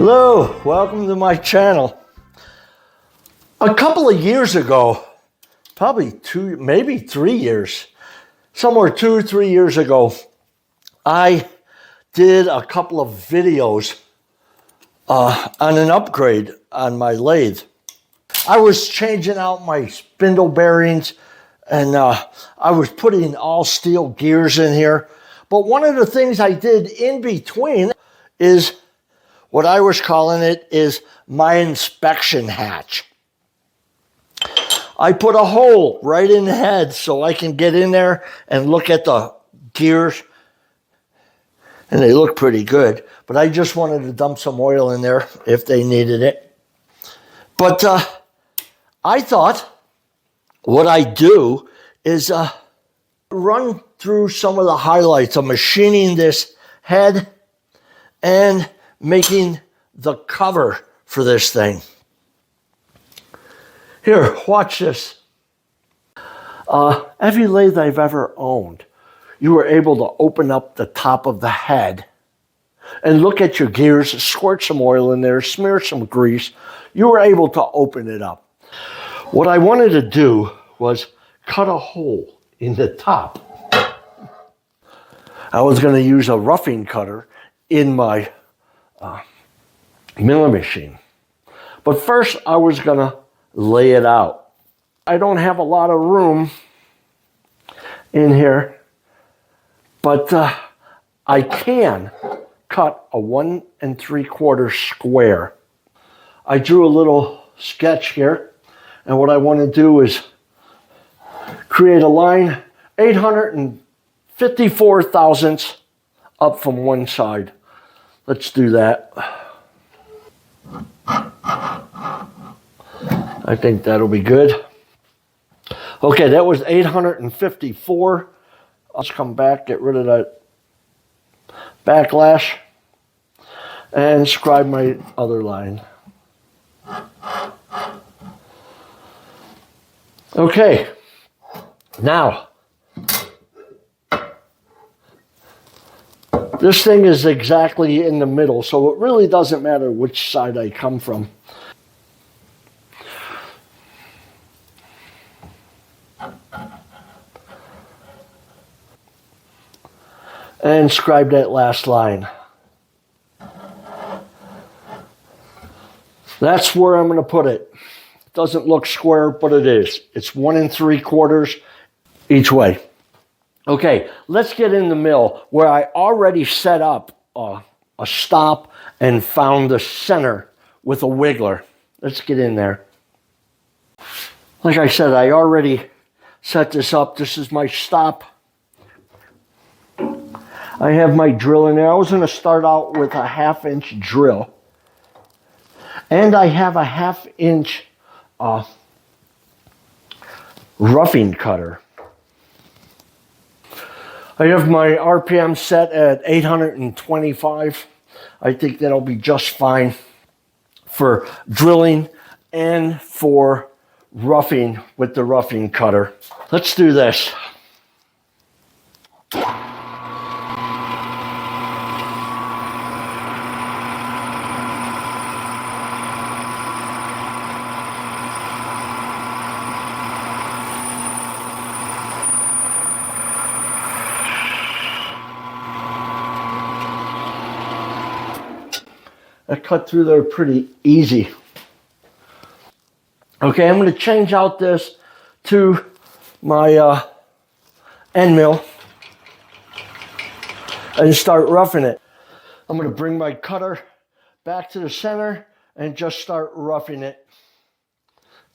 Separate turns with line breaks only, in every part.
Hello, welcome to my channel. A couple of years ago, probably maybe 3 years, somewhere 2 or 3 years ago, I did a couple of videos on an upgrade on my lathe. I was changing out my spindle bearings and I was putting all steel gears in here. But one of the things I did in between is what I was calling it is my inspection hatch. I put a hole right in the head so I can get in there and look at the gears, and they look pretty good. But I just wanted to dump some oil in there if they needed it. But I thought what I do is run through some of the highlights of machining this head and making the cover for this thing. Here, watch this. Every lathe I've ever owned, you were able to open up the top of the head and look at your gears, squirt some oil in there, smear some grease. You were able to open it up. What I wanted to do was cut a hole in the top. I was going to use a roughing cutter in my milling machine. But first I was going to lay it out. I don't have a lot of room in here, but I can cut a 1 3/4 square. I drew a little sketch here, and what I want to do is create a line 854 thousandths up from one side. Let's do that. I think that'll be good. Okay, that was 854. Let's come back, get rid of that backlash, and scribe my other line. Okay, now, this thing is exactly in the middle, so it really doesn't matter which side I come from. And scribe that last line. That's where I'm going to put it. It doesn't look square, but it is. It's 1 3/4 each way. Okay, let's get in the mill where I already set up a stop and found the center with a wiggler. Let's get in there. Like I said, I already set this up. This is my stop. I have my drill in there. I was going to start out with a 1/2 inch drill. And I have a 1/2 inch roughing cutter. I have my RPM set at 825. I think that'll be just fine for drilling and for roughing with the roughing cutter. Let's do this. I cut through there pretty easy. Okay, I'm going to change out this to my end mill and start roughing it. I'm going to bring my cutter back to the center and just start roughing it.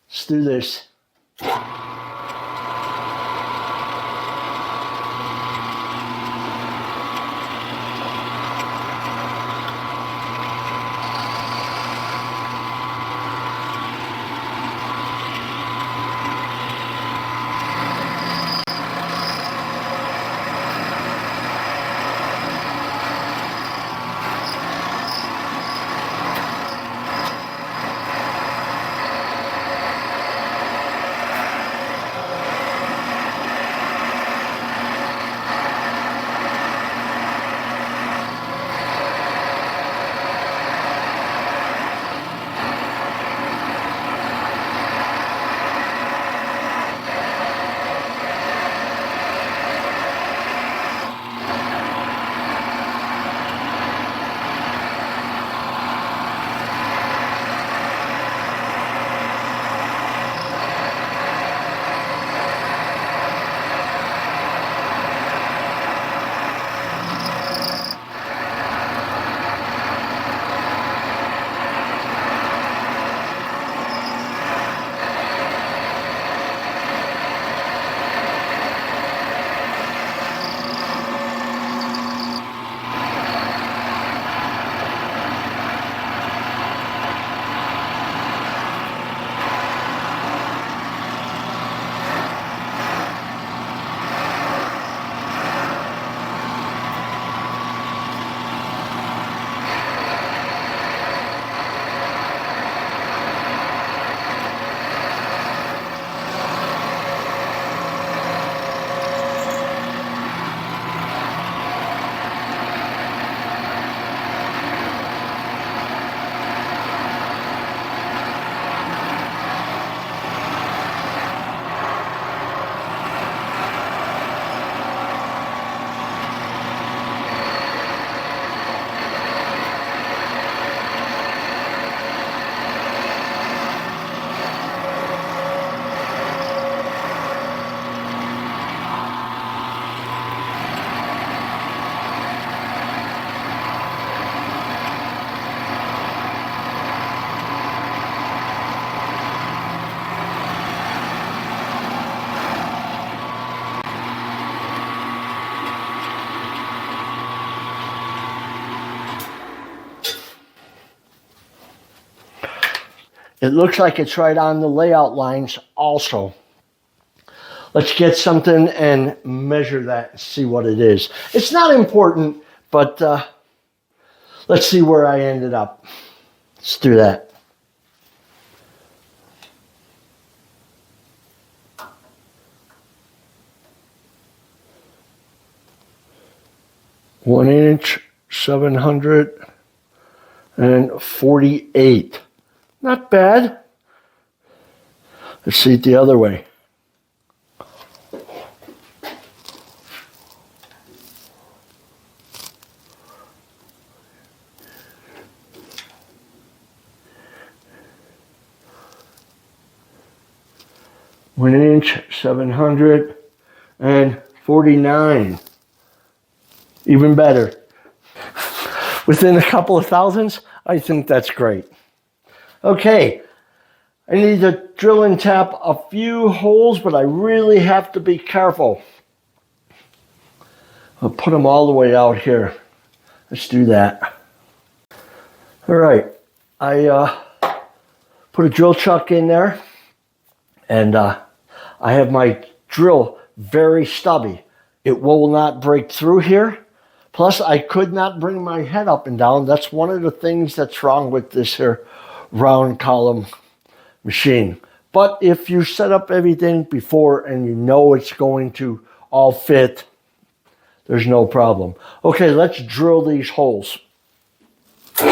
Let's do this. It looks like it's right on the layout lines also. Let's get something and measure that and see what it is. It's not important, but let's see where I ended up. Let's do that. One inch, 748. Not bad. Let's see it the other way. One inch, 749. Even better. Within a couple of thousandths, I think that's great. Okay, I need to drill and tap a few holes, but I really have to be careful. I'll put them all the way out here. Let's do that. All right, I put a drill chuck in there, and I have my drill very stubby. It will not break through here. Plus, I could not bring my head up and down. That's one of the things that's wrong with this here round column machine. But if you set up everything before and you know it's going to all fit, there's no problem. Okay, let's drill these holes. 1,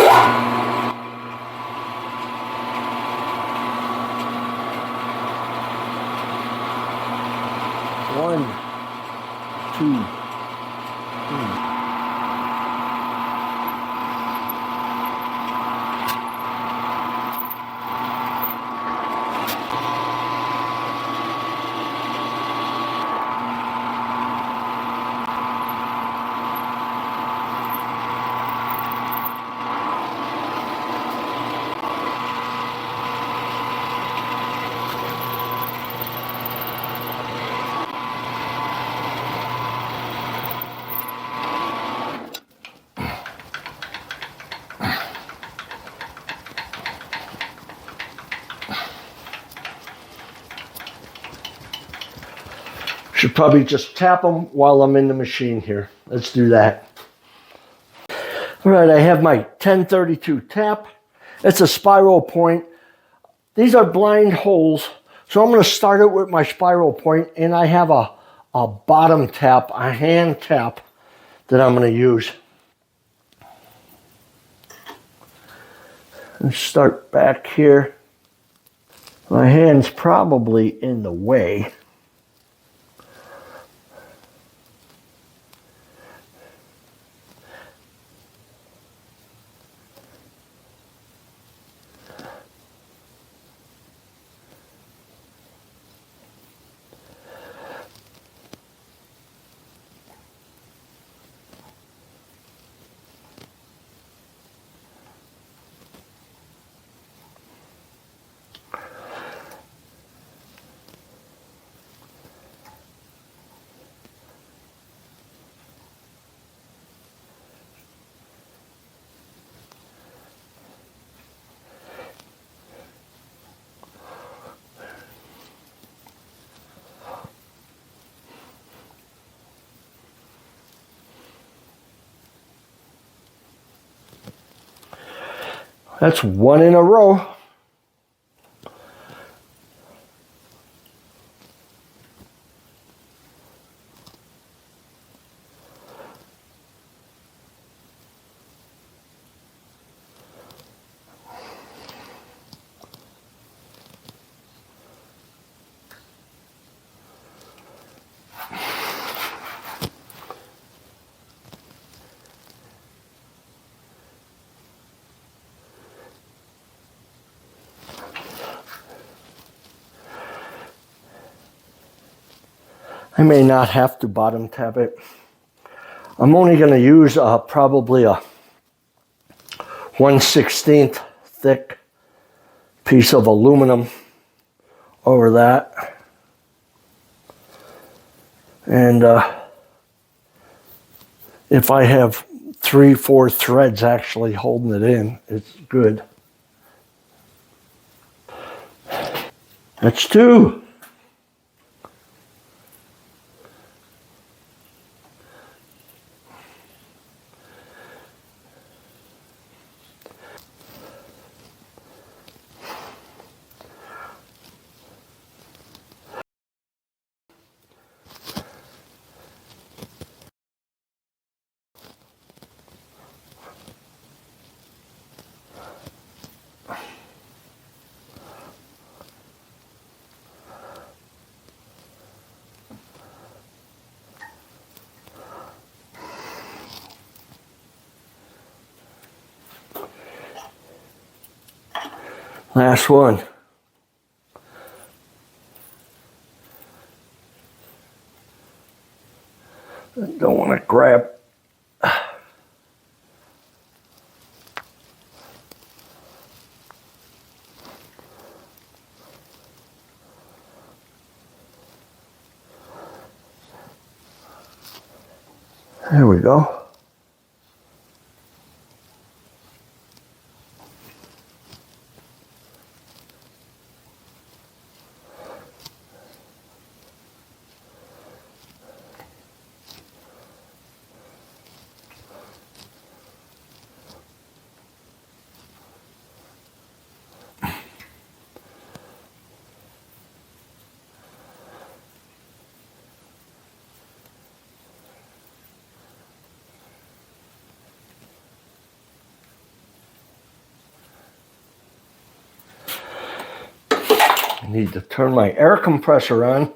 2, 3. Should probably just tap them while I'm in the machine here. Let's do that. All right, I have my 1032 tap. It's a spiral point. These are blind holes, so I'm going to start it with my spiral point, and I have a bottom tap, a hand tap that I'm going to use. Let's start back here. My hand's probably in the way. That's one in a row. I may not have to bottom tap it. I'm only going to use probably a 1/16 thick piece of aluminum over that. And if I have 3-4 threads actually holding it in, it's good. That's two. Last one. Don't want to grab. There we go. I need to turn my air compressor on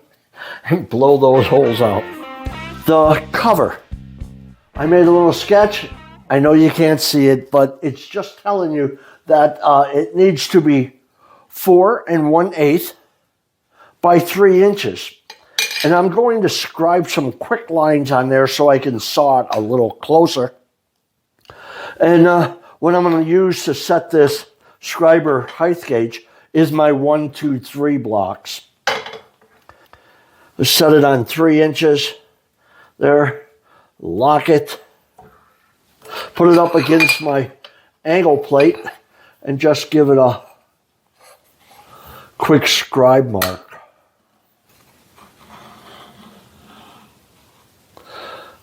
and blow those holes out. The cover. I made a little sketch. I know you can't see it, but it's just telling you that it needs to be 4 1/8 by 3 inches. And I'm going to scribe some quick lines on there so I can saw it a little closer. And what I'm going to use to set this scriber height gauge is my 1, 2, 3 blocks. Just set it on 3 inches. There. Lock it. Put it up against my angle plate and just give it a quick scribe mark.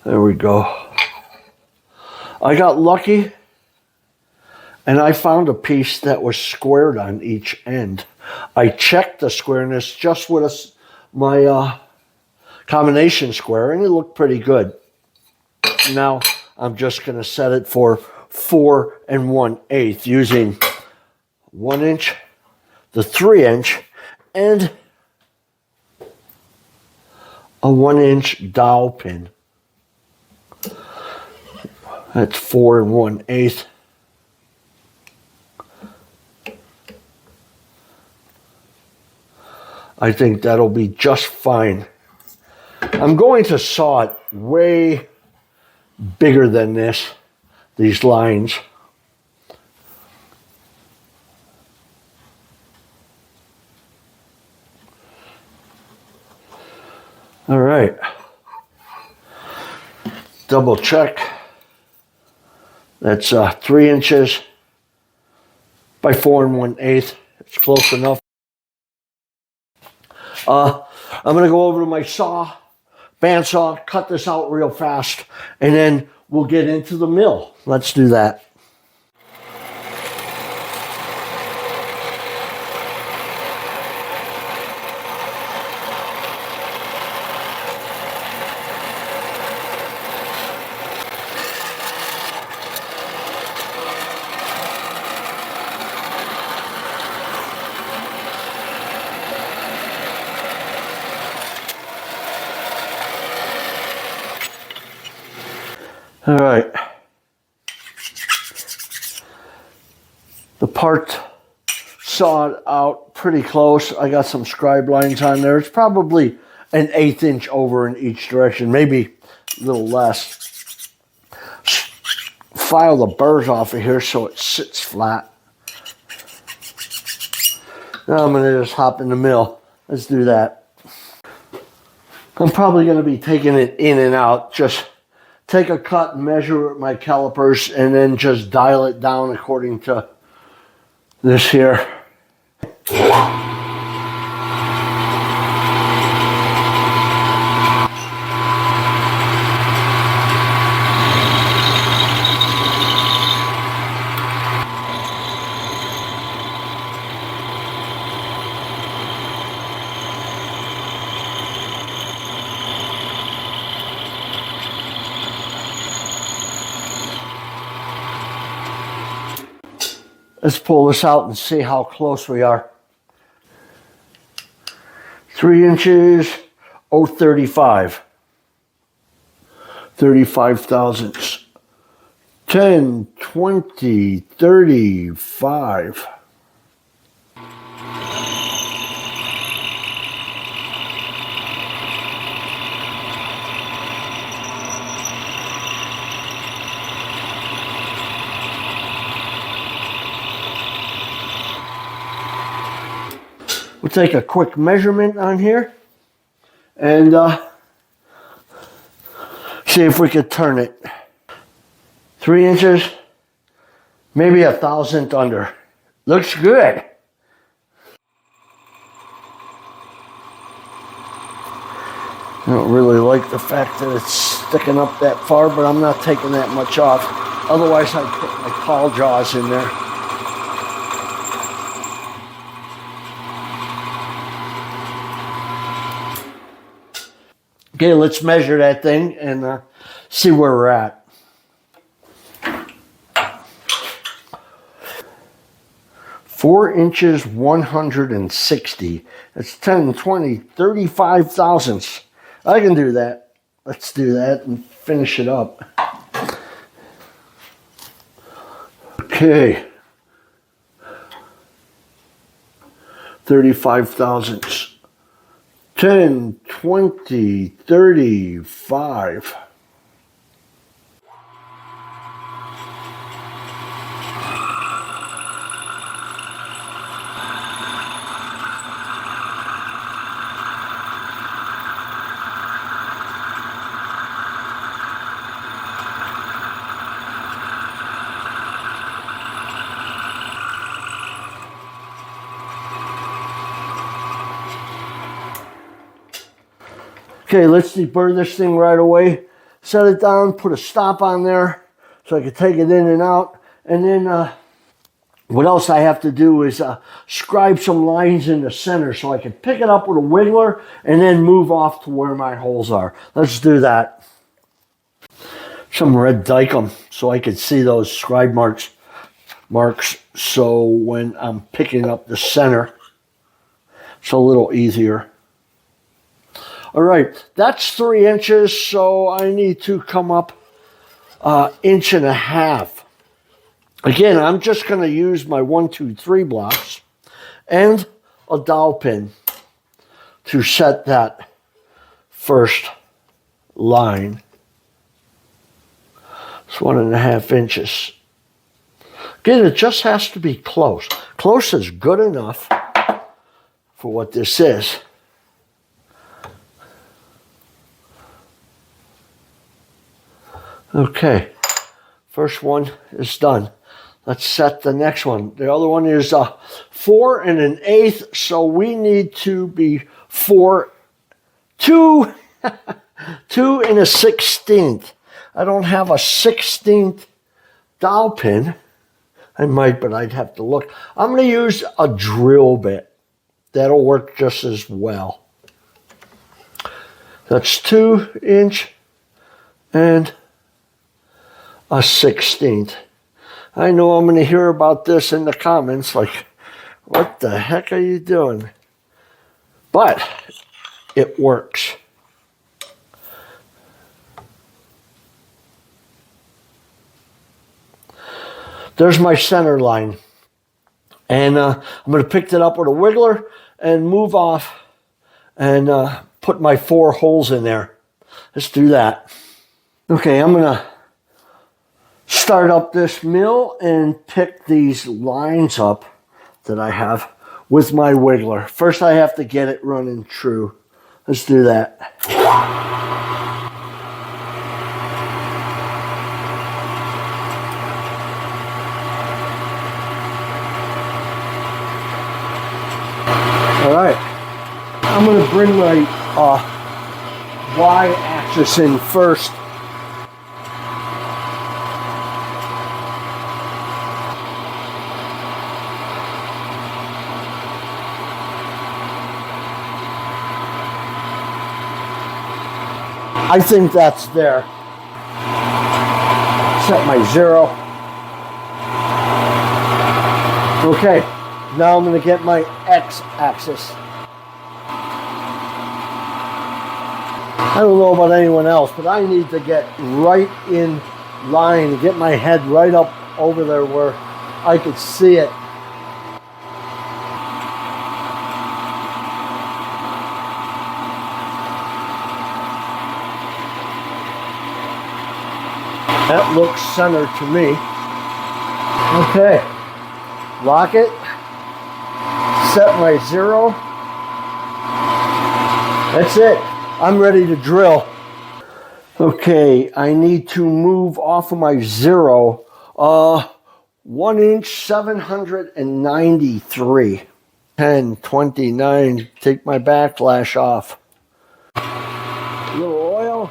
There we go. I got lucky and I found a piece that was squared on each end. I checked the squareness just with my combination square and it looked pretty good. Now I'm just going to set it for 4 1/8 using 1 inch, the 3 inch, and a 1 inch dowel pin. That's 4 1/8. I think that'll be just fine. I'm going to saw it way bigger than this, these lines. All right. Double check. That's 3 inches by 4 1/8. It's close enough. I'm going to go over to my bandsaw, cut this out real fast, and then we'll get into the mill. Let's do that. All right. The part sawed out pretty close. I got some scribe lines on there. It's probably an 1/8 inch over in each direction, maybe a little less. File the burrs off of here so it sits flat. Now I'm going to just hop in the mill. Let's do that. I'm probably going to be taking it in and out. Just take a cut and measure with my calipers and then just dial it down according to this here. Let's pull this out and see how close we are. 3 inches, 0.35. 35 thousandths. 10, 20, 35. We'll take a quick measurement on here and see if we could turn it. 3 inches, maybe a thousandth under. Looks good. I don't really like the fact that it's sticking up that far, but I'm not taking that much off. Otherwise, I'd put my tall jaws in there. Okay, let's measure that thing and see where we're at. 4 inches, 160. That's 10, 20, 35 thousandths. I can do that. Let's do that and finish it up. Okay. 35 thousandths. 10, 20, 35. Okay, let's deburr this thing right away. Set it down, put a stop on there so I can take it in and out. And then what else I have to do is scribe some lines in the center so I can pick it up with a wiggler and then move off to where my holes are. Let's do that. Some red Dykem so I can see those scribe marks so when I'm picking up the center, it's a little easier. All right, that's 3 inches, so I need to come up 1.5 inches. Again, I'm just going to use my 1, 2, 3 blocks and a dowel pin to set that first line. It's 1.5 inches. Again, it just has to be close. Close is good enough for what this is. Okay, first one is done. Let's set the next one. The other one is 4 1/8, so we need to be 2 2 1/16. I don't have a 16th dowel pin. I might, but I'd have to look. I'm going to use a drill bit. That'll work just as well. That's 2 inch and a 16th. I know I'm going to hear about this in the comments, like, what the heck are you doing? But it works. There's my center line. And I'm going to pick it up with a wiggler and move off and put my 4 holes in there. Let's do that. Okay, I'm going to start up this mill and pick these lines up that I have with my wiggler. First I have to get it running true. Let's do that. All right, I'm going to bring my Y-axis in first. I think that's there. Set my 0. Okay, now I'm going to get my X-axis. I don't know about anyone else, but I need to get right in line, get my head right up over there where I could see it. That looks centered to me. Okay, lock it, set my 0. That's it. I'm ready to drill. Okay, I need to move off of my 0, 1 inch, 793. 10, 29, take my backlash off. A little oil.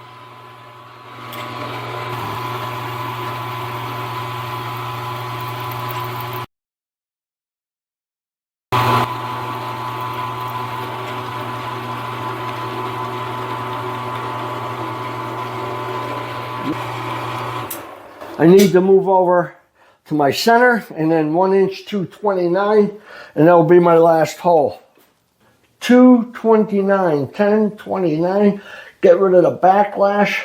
I need to move over to my center and then 1 inch 229, and that will be my last hole. 229, 10, 29. Get rid of the backlash.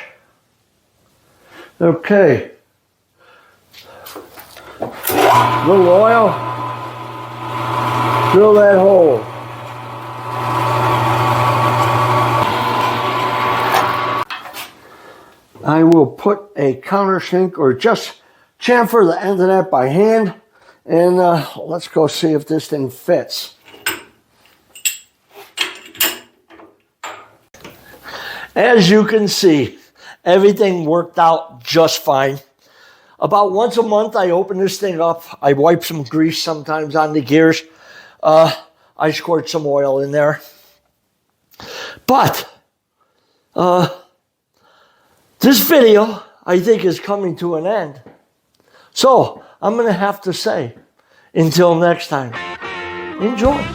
Okay. Little oil. Drill that hole. I will put a countersink or just chamfer the end of that by hand, and let's go see if this thing fits. As you can see, everything worked out just fine. About once a month, I open this thing up. I wipe some grease sometimes on the gears. I squirt some oil in there. But this video, I think, is coming to an end. So I'm going to have to say, until next time, enjoy.